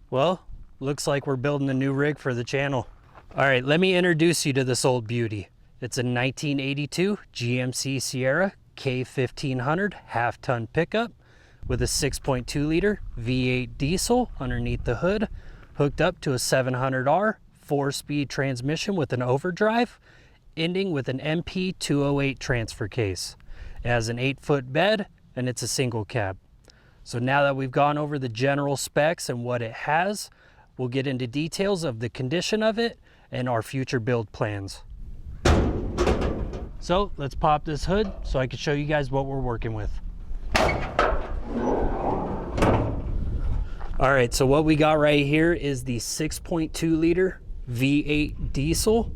Well, looks like we're building a new rig for the channel. All right, let me introduce you to this old beauty. It's a 1982 GMC Sierra K1500 half-ton pickup with a 6.2 liter V8 diesel underneath the hood, hooked up to a 700R 4-speed transmission with an overdrive, ending with an MP208 transfer case. It has an 8-foot bed and it's a single cab. So now that we've gone over the general specs and what it has, we'll get into details of the condition of it and our future build plans. So let's pop this hood so I can show you guys what we're working with. All right, so what we got right here is the 6.2 liter V8 diesel.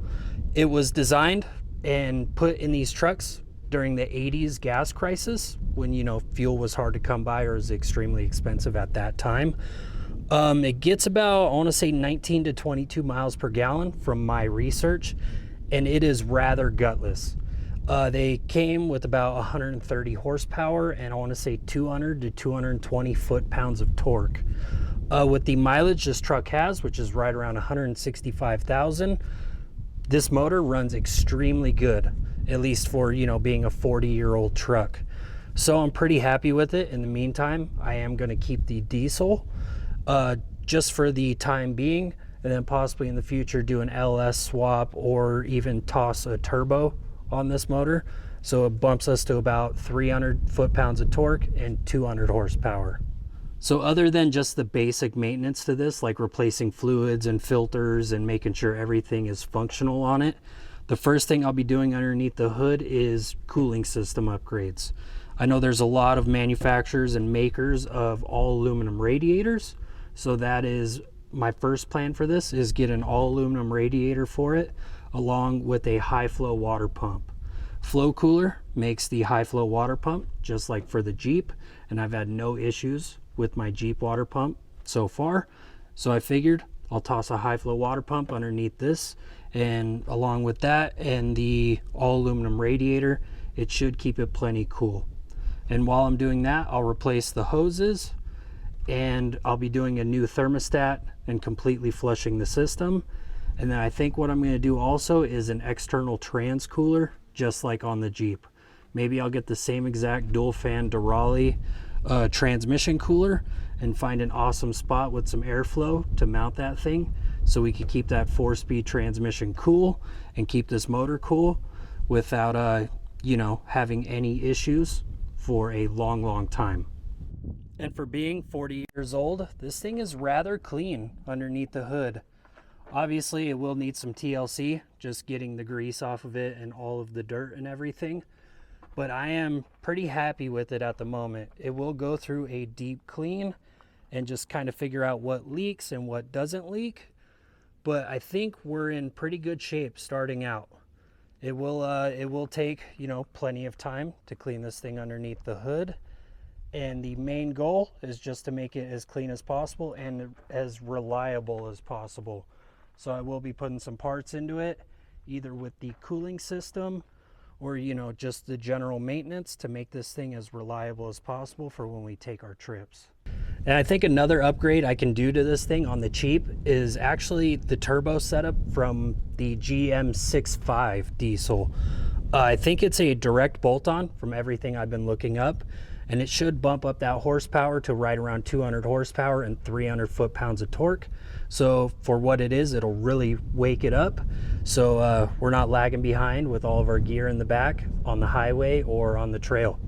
It was designed and put in these trucks during the 80s gas crisis when, you know, fuel was hard to come by or was extremely expensive at that time. It gets about, I want to say 19 to 22 miles per gallon from my research, and it is rather gutless. They came with about 130 horsepower and I want to say 200 to 220 foot-pounds of torque. With the mileage this truck has, which is right around 165,000, this motor runs extremely good, at least for, you know, being a 40-year-old truck. So I'm pretty happy with it. In the meantime, I am going to keep the diesel just for the time being, and then possibly in the future do an LS swap or even toss a turbo on this motor. So it bumps us to about 300 foot-pounds of torque and 200 horsepower. So other than just the basic maintenance to this, like replacing fluids and filters and making sure everything is functional on it, the first thing I'll be doing underneath the hood is cooling system upgrades. I know there's a lot of manufacturers and makers of all aluminum radiators, so that is my first plan for this, is get an all aluminum radiator for it, along with a high flow water pump. Flow Cooler makes the high flow water pump just like for the Jeep, and I've had no issues with my Jeep water pump so far. So I figured I'll toss a high flow water pump underneath this, and along with that and the all aluminum radiator, it should keep it plenty cool. And while I'm doing that, I'll replace the hoses, and I'll be doing a new thermostat and completely flushing the system. And then I think what I'm going to do also is an external trans cooler, just like on the Jeep. Maybe I'll get the same exact dual fan Durali transmission cooler and find an awesome spot with some airflow to mount that thing, so we could keep that 4-speed transmission cool and keep this motor cool without you know, having any issues for a long time. And for being 40 years old, this thing is rather clean underneath the hood. Obviously it will need some TLC, just getting the grease off of it and all of the dirt and everything, but I am pretty happy with it at the moment. It will go through a deep clean and just kind of figure out what leaks and what doesn't leak, but I think we're in pretty good shape starting out. It will take, you know, plenty of time to clean this thing underneath the hood, and the main goal is just to make it as clean as possible and as reliable as possible. So I will be putting some parts into it, either with the cooling system or, you know, just the general maintenance to make this thing as reliable as possible for when we take our trips. And I think another upgrade I can do to this thing on the cheap is actually the turbo setup from the GM65 diesel. I think it's a direct bolt-on from everything I've been looking up, and it should bump up that horsepower to right around 200 horsepower and 300 foot-pounds of torque. So for what it is, it'll really wake it up, so we're not lagging behind with all of our gear in the back on the highway or on the trail.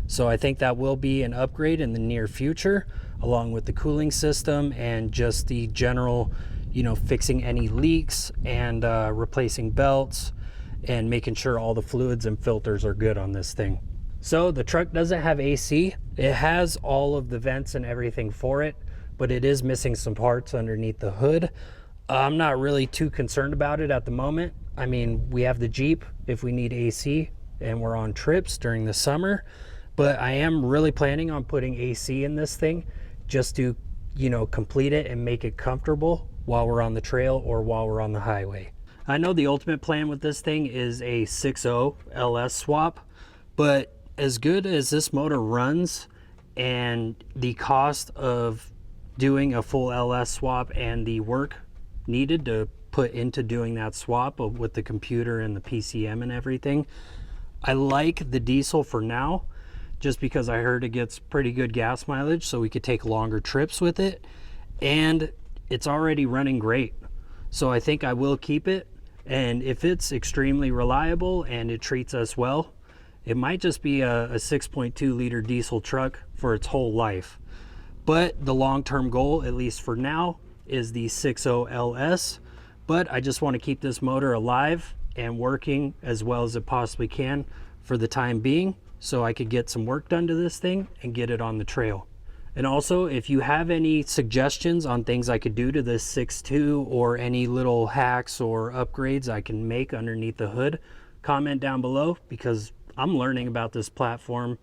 So I think that will be an upgrade in the near future, along with the cooling system and just the general, you know, fixing any leaks and replacing belts and making sure all the fluids and filters are good on this thing. So the truck doesn't have AC. It has all of the vents and everything for it, but it is missing some parts underneath the hood. I'm not really too concerned about it at the moment. I mean, we have the Jeep if we need AC and we're on trips during the summer, but I am really planning on putting AC in this thing just to, you know, complete it and make it comfortable while we're on the trail or while we're on the highway. I know the ultimate plan with this thing is a 6.0 LS swap, but as good as this motor runs and the cost of doing a full LS swap and the work needed to put into doing that swap with the computer and the PCM and everything. I like the diesel for now, just because I heard it gets pretty good gas mileage, so we could take longer trips with it, and it's already running great. So I think I will keep it, and if it's extremely reliable and it treats us well, it might just be a 6.2 liter diesel truck for its whole life. But the long-term goal, at least for now, is the 6.0 LS. But I just want to keep this motor alive and working as well as it possibly can for the time being, so I could get some work done to this thing and get it on the trail. And also, if you have any suggestions on things I could do to this 6.2 or any little hacks or upgrades I can make underneath the hood, comment down below, because I'm learning about this platform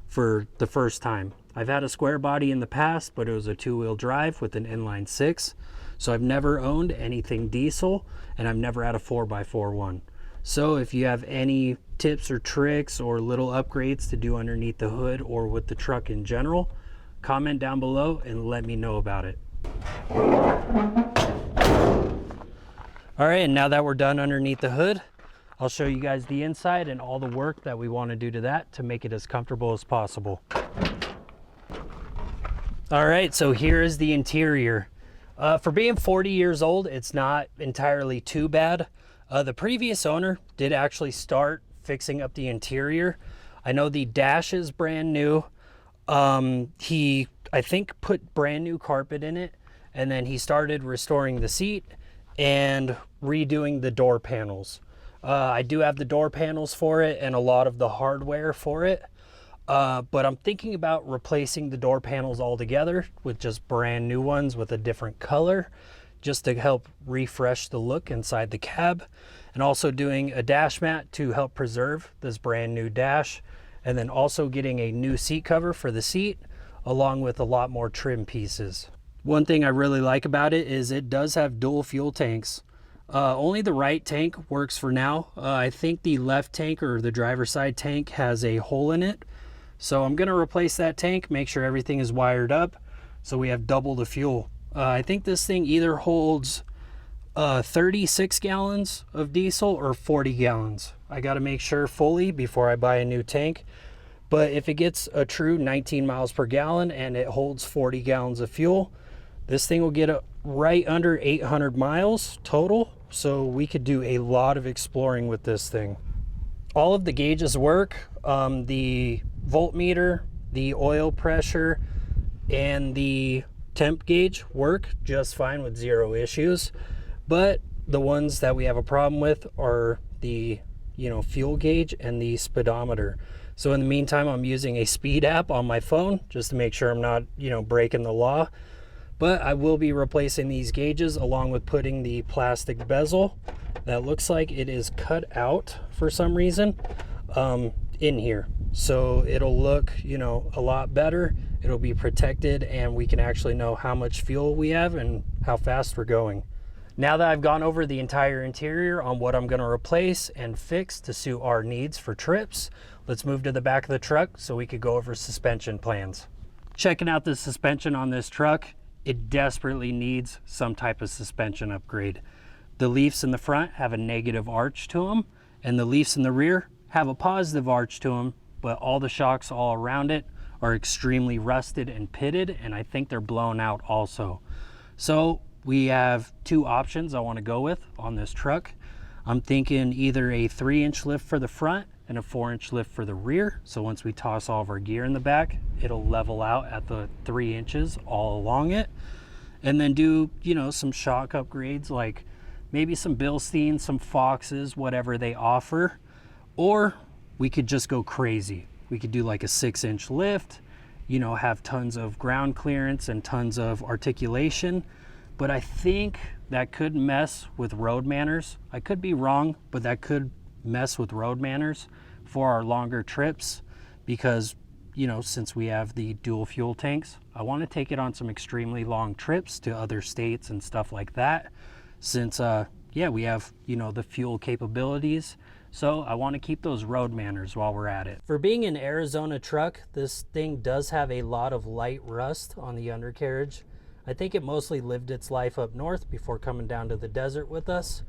for the first time. I've had a square body in the past, but it was a 2-wheel drive with an inline 6. So I've never owned anything diesel, and I've never had a 4x4 one. So if you have any tips or tricks or little upgrades to do underneath the hood or with the truck in general, comment down below and let me know about it. All right, and now that we're done underneath the hood, I'll show you guys the inside and all the work that we want to do to that to make it as comfortable as possible. All right, so here is the interior. For being 40 years old, it's not entirely too bad. The previous owner did actually start fixing up the interior. I know the dash is brand new. He, I think, put brand new carpet in it, and then he started restoring the seat and redoing the door panels. I do have the door panels for it and a lot of the hardware for it. But I'm thinking about replacing the door panels altogether with just brand new ones with a different color, just to help refresh the look inside the cab, and also doing a dash mat to help preserve this brand new dash, and then also getting a new seat cover for the seat, along with a lot more trim pieces. One thing I really like about it is it does have dual fuel tanks. Only the right tank works for now. I think the left tank, or the driver's side tank, has a hole in it. So I'm gonna replace that tank, make sure everything is wired up so we have double the fuel. I think this thing either holds 36 gallons of diesel or 40 gallons. I gotta make sure fully before I buy a new tank. But if it gets a true 19 miles per gallon and it holds 40 gallons of fuel, this thing will get right under 800 miles total. So we could do a lot of exploring with this thing. All of the gauges work. The voltmeter, the oil pressure, and the temp gauge work just fine with 0 issues. But the ones that we have a problem with are the fuel gauge and the speedometer. So in the meantime, I'm using a speed app on my phone just to make sure I'm not breaking the law. But I will be replacing these gauges along with putting the plastic bezel that looks like it is cut out for some reason in here. So it'll look, a lot better. It'll be protected, and we can actually know how much fuel we have and how fast we're going. Now that I've gone over the entire interior on what I'm going to replace and fix to suit our needs for trips, let's move to the back of the truck so we could go over suspension plans. Checking out the suspension on this truck, it desperately needs some type of suspension upgrade. The leafs in the front have a negative arch to them, and the leafs in the rear have a positive arch to them, but all the shocks all around it are extremely rusted and pitted, and I think they're blown out also. So we have 2 options I want to go with on this truck. I'm thinking either a 3-inch lift for the front and a 4-inch lift for the rear. So once we toss all of our gear in the back, it'll level out at the 3 inches all along it. And then do, some shock upgrades, like maybe some Bilsteins, some Foxes, whatever they offer. Or we could just go crazy. We could do like a 6-inch lift, have tons of ground clearance and tons of articulation. But I think that could mess with road manners. I could be wrong, but that could mess with road manners for our longer trips, because since we have the dual fuel tanks, I want to take it on some extremely long trips to other states and stuff like that, since we have the fuel capabilities. So I want to keep those road manners while we're at it. For being an Arizona truck, this thing does have a lot of light rust on the undercarriage. I think it mostly lived its life up north before coming down to the desert with us.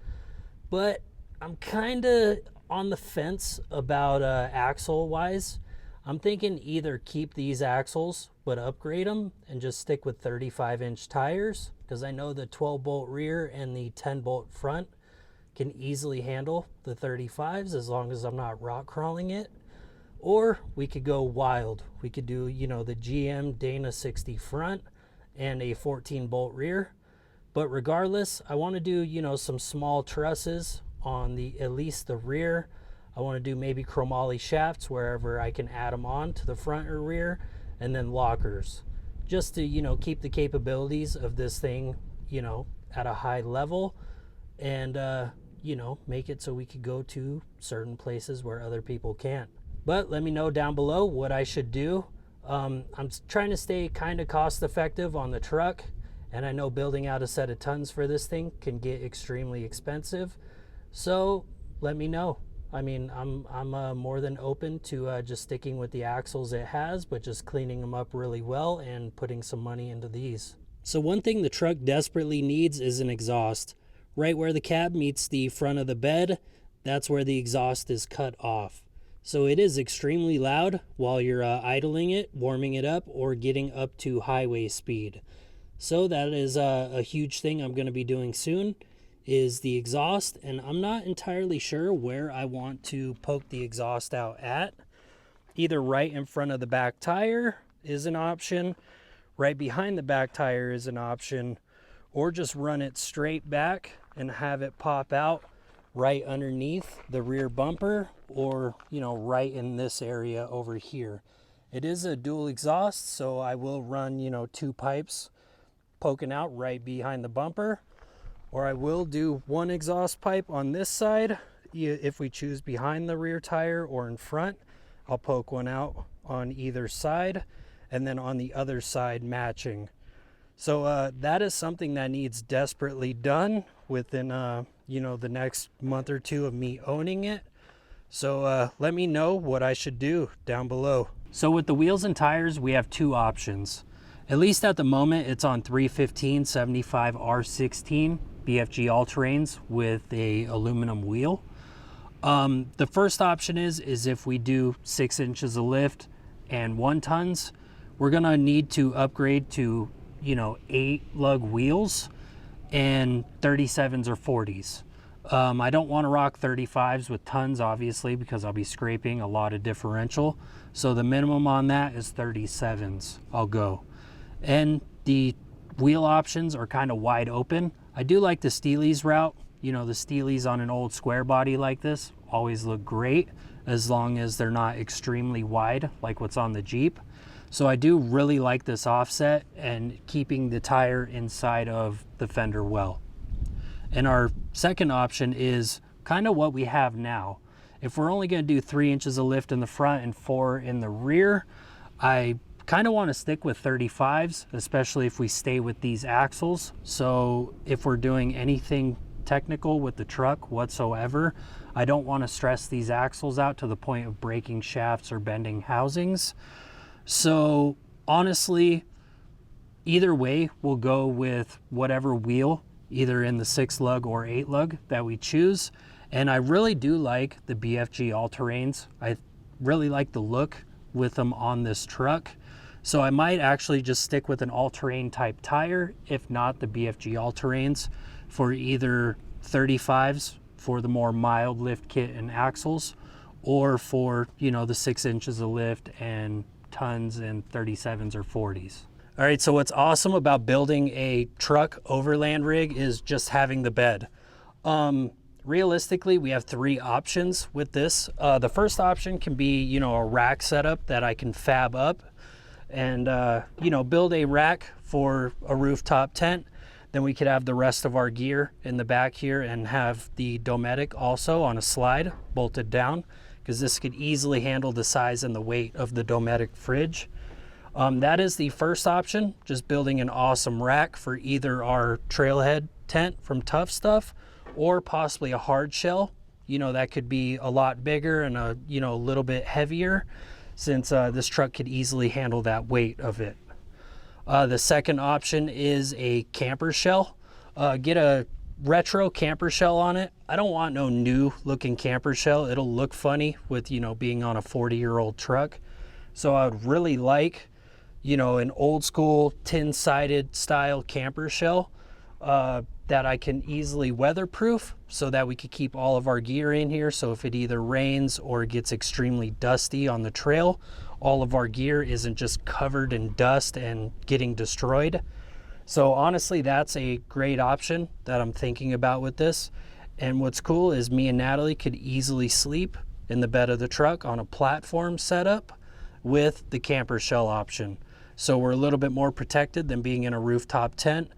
But I'm kind of on the fence about axle wise. I'm thinking either keep these axles but upgrade them and just stick with 35-inch tires, because I know the 12-bolt rear and the 10-bolt front can easily handle the 35s as long as I'm not rock crawling it. Or we could go wild. We could do, you know, the GM Dana 60 front and a 14-bolt rear. But regardless, I want to do, you know, some small trusses on at least the rear. I want to do maybe chromoly shafts wherever I can add them on to the front or rear, and then lockers, just to, you know, keep the capabilities of this thing, you know, at a high level, and you know, make it so we could go to certain places where other people can't. But let me know down below what I should do. I'm trying to stay kind of cost effective on the truck, and I know building out a set of tons for this thing can get extremely expensive. So let me know. I mean, I'm more than open to just sticking with the axles it has, but just cleaning them up really well and putting some money into these. So one thing the truck desperately needs is an exhaust. Right where the cab meets the front of the bed, that's where the exhaust is cut off. So it is extremely loud while you're idling it, warming it up, or getting up to highway speed. So that is a huge thing I'm going to be doing soon, is the exhaust, and I'm not entirely sure where I want to poke the exhaust out at. Either right in front of the back tire is an option, right behind the back tire is an option, or just run it straight back and have it pop out right underneath the rear bumper, or, you know, right in this area over here. It is a dual exhaust, so I will run, you know, 2 pipes poking out right behind the bumper, or I will do one exhaust pipe on this side if we choose behind the rear tire, or in front. I'll poke one out on either side, and then on the other side matching. So that is something that needs desperately done within you know, the next month or two of me owning it. So let me know what I should do down below. So with the wheels and tires, we have 2 options. At least at the moment, it's on 315/75 R16 BFG all-terrains with a aluminum wheel. The first option is if we do 6 inches of lift and 1 tons, we're gonna need to upgrade to, you know, 8 lug wheels and 37s or 40s. I don't want to rock 35s with tons, obviously, because I'll be scraping a lot of differential. So the minimum on that is 37s. I'll go. And the wheel options are kind of wide open. I do like the Steely's route. You know, the Steely's on an old square body like this always look great, as long as they're not extremely wide like what's on the Jeep. So I do really like this offset and keeping the tire inside of the fender well. And our second option is kind of what we have now. If we're only going to do 3 inches of lift in the front and 4 in the rear, I kind of want to stick with 35s, especially if we stay with these axles. So if we're doing anything technical with the truck whatsoever, I don't want to stress these axles out to the point of breaking shafts or bending housings. So honestly, either way, we'll go with whatever wheel, either in the 6 lug or 8 lug that we choose. And I really do like the BFG all-terrains. I really like the look with them on this truck. So I might actually just stick with an all-terrain type tire, if not the BFG all-terrains, for either 35s for the more mild lift kit and axles, or for, you know, the 6 inches of lift and tons and 37s or 40s. All right, so what's awesome about building a truck overland rig is just having the bed. Realistically, we have 3 options with this. The first option can be, you know, a rack setup that I can fab up and, you know, build a rack for a rooftop tent. Then we could have the rest of our gear in the back here and have the Dometic also on a slide bolted down, because this could easily handle the size and the weight of the Dometic fridge. That is the first option, just building an awesome rack for either our trailhead tent from Tough Stuff or possibly a hard shell. You know, that could be a lot bigger and a, you know, a little bit heavier, since this truck could easily handle that weight of it. The second option is a camper shell. Get a retro camper shell on it. I don't want no new looking camper shell. It'll look funny with, you know, being on a 40-year-old truck. So I would really like, you know, an old school tin-sided style camper shell that I can easily weatherproof so that we could keep all of our gear in here. So if it either rains or gets extremely dusty on the trail, all of our gear isn't just covered in dust and getting destroyed. So honestly, that's a great option that I'm thinking about with this. And what's cool is me and Natalie could easily sleep in the bed of the truck on a platform setup with the camper shell option. So we're a little bit more protected than being in a rooftop tent,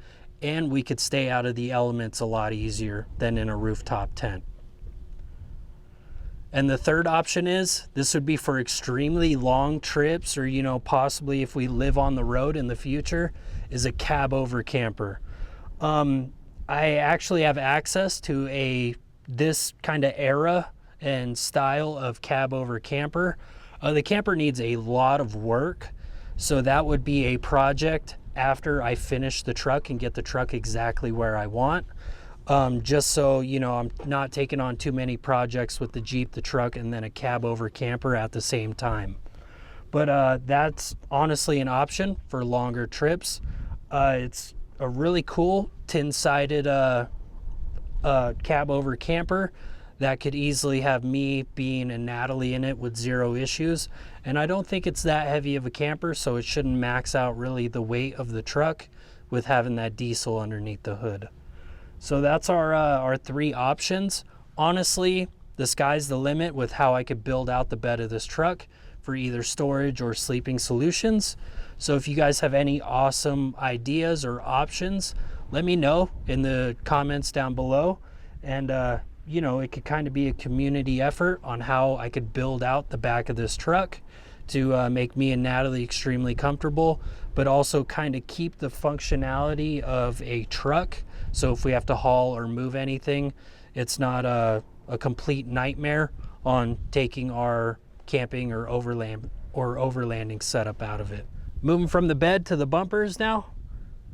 and we could stay out of the elements a lot easier than in a rooftop tent. And the third option is, this would be for extremely long trips, or, you know, possibly if we live on the road in the future, is a cab over camper. I actually have access to this kind of era and style of cab over camper. The camper needs a lot of work, so that would be a project after I finish the truck and get the truck exactly where I want. Just so, you know, I'm not taking on too many projects with the Jeep, the truck, and then a cab over camper at the same time. But that's honestly an option for longer trips. It's a really cool tin-sided cab over camper that could easily have me, Bean, and Natalie in it with zero issues. And I don't think it's that heavy of a camper, so it shouldn't max out really the weight of the truck with having that diesel underneath the hood. So that's our three options. Honestly, the sky's the limit with how I could build out the bed of this truck for either storage or sleeping solutions. So if you guys have any awesome ideas or options, let me know in the comments down below. And you know, it could kind of be a community effort on how I could build out the back of this truck to make me and Natalie extremely comfortable, but also kind of keep the functionality of a truck. So if we have to haul or move anything, it's not a complete nightmare on taking our camping or overlanding setup out of it. Moving from the bed to the bumpers now.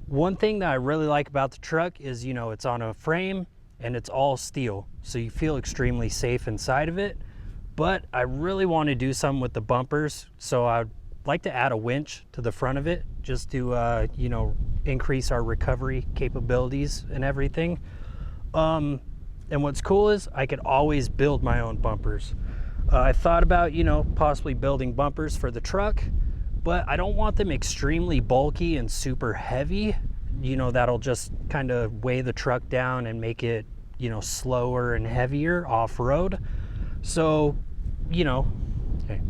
One thing that I really like about the truck is, you know, it's on a frame and it's all steel, so you feel extremely safe inside of it. But I really want to do something with the bumpers, so I'd like to add a winch to the front of it just to you know, increase our recovery capabilities and everything. And what's cool is I could always build my own bumpers. I thought about, you know, possibly building bumpers for the truck, but I don't want them extremely bulky and super heavy. You know, that'll just kind of weigh the truck down and make it, you know, slower and heavier off-road. So, you know, okay.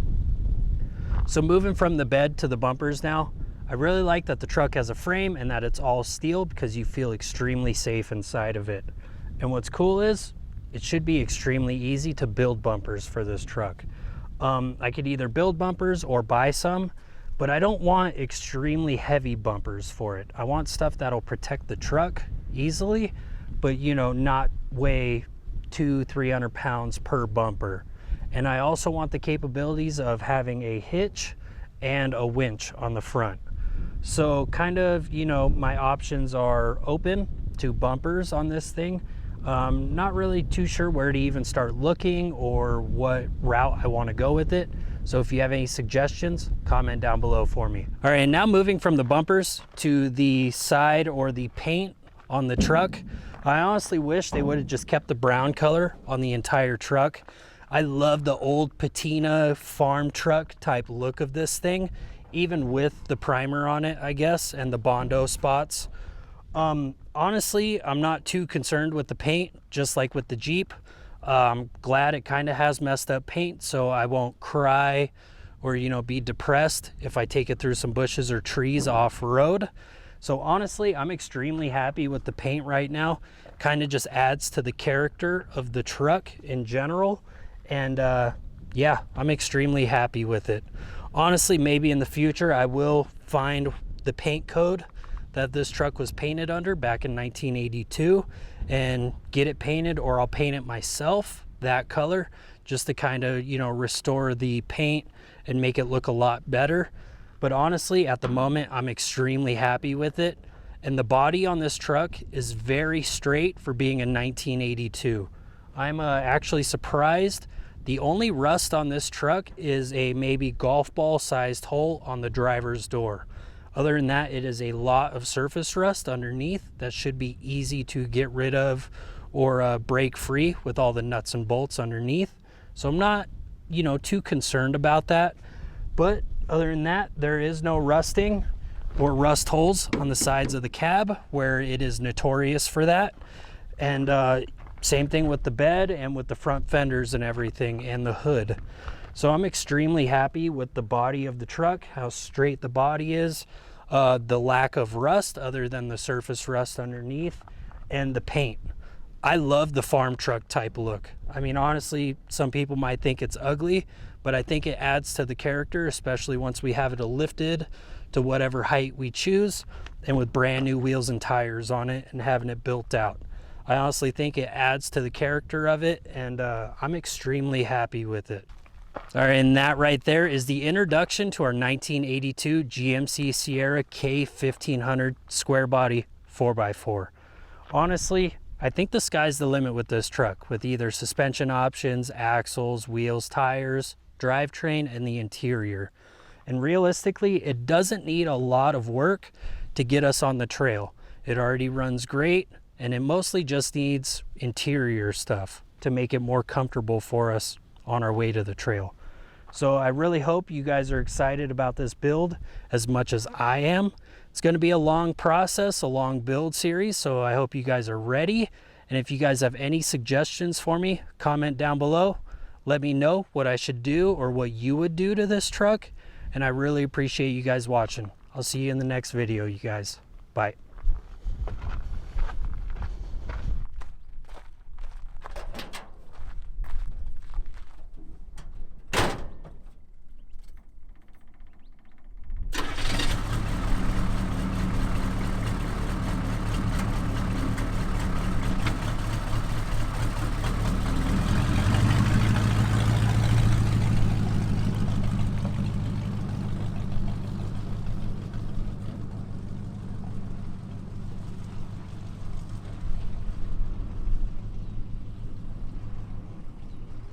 So moving from the bed to the bumpers now, I really like that the truck has a frame and that it's all steel because you feel extremely safe inside of it. And what's cool is it should be extremely easy to build bumpers for this truck. I could either build bumpers or buy some, but I don't want extremely heavy bumpers for it. I want stuff that'll protect the truck easily, but, you know, not weigh 200-300 pounds per bumper. And I also want the capabilities of having a hitch and a winch on the front. So kind of, you know, my options are open to bumpers on this thing. Not really too sure where to even start looking or what route I want to go with it. So if you have any suggestions, comment down below for me. All right, and now moving from the bumpers to the side or the paint on the truck. I honestly wish they would have just kept the brown color on the entire truck. I love the old patina farm truck type look of this thing, even with the primer on it, I guess, and the Bondo spots. Honestly, I'm not too concerned with the paint, just like with the Jeep. I'm glad it kind of has messed up paint, so I won't cry or, you know, be depressed if I take it through some bushes or trees off-road. So honestly, I'm extremely happy with the paint right now. Kind of just adds to the character of the truck in general. And yeah, I'm extremely happy with it. Honestly, maybe in the future, I will find the paint code that this truck was painted under back in 1982 and get it painted, or I'll paint it myself that color just to kind of, you know, restore the paint and make it look a lot better. But honestly, at the moment, I'm extremely happy with it. And the body on this truck is very straight for being a 1982. I'm actually surprised. The only rust on this truck is a maybe golf ball sized hole on the driver's door. Other than that, it is a lot of surface rust underneath that should be easy to get rid of or break free with all the nuts and bolts underneath. So I'm not, too concerned about that. But other than that, there is no rusting or rust holes on the sides of the cab where it is notorious for that. And same thing with the bed and with the front fenders and everything and the hood. So I'm extremely happy with the body of the truck, how straight the body is, the lack of rust other than the surface rust underneath, and the paint. I love the farm truck type look. I mean, honestly, some people might think it's ugly, but I think it adds to the character, especially once we have it lifted to whatever height we choose and with brand new wheels and tires on it and having it built out. I honestly think it adds to the character of it, and I'm extremely happy with it. All right, and that right there is the introduction to our 1982 GMC Sierra K1500 Square Body 4x4. Honestly, I think the sky's the limit with this truck, with either suspension options, axles, wheels, tires, drivetrain, and the interior. And realistically, it doesn't need a lot of work to get us on the trail. It already runs great, and it mostly just needs interior stuff to make it more comfortable for us on our way to the trail. So I really hope you guys are excited about this build as much as I am. It's going to be a long process, a long build series, so I hope you guys are ready. And if you guys have any suggestions for me, comment down below. Let me know what I should do or what you would do to this truck. And I really appreciate you guys watching. I'll see you in the next video, you guys. Bye.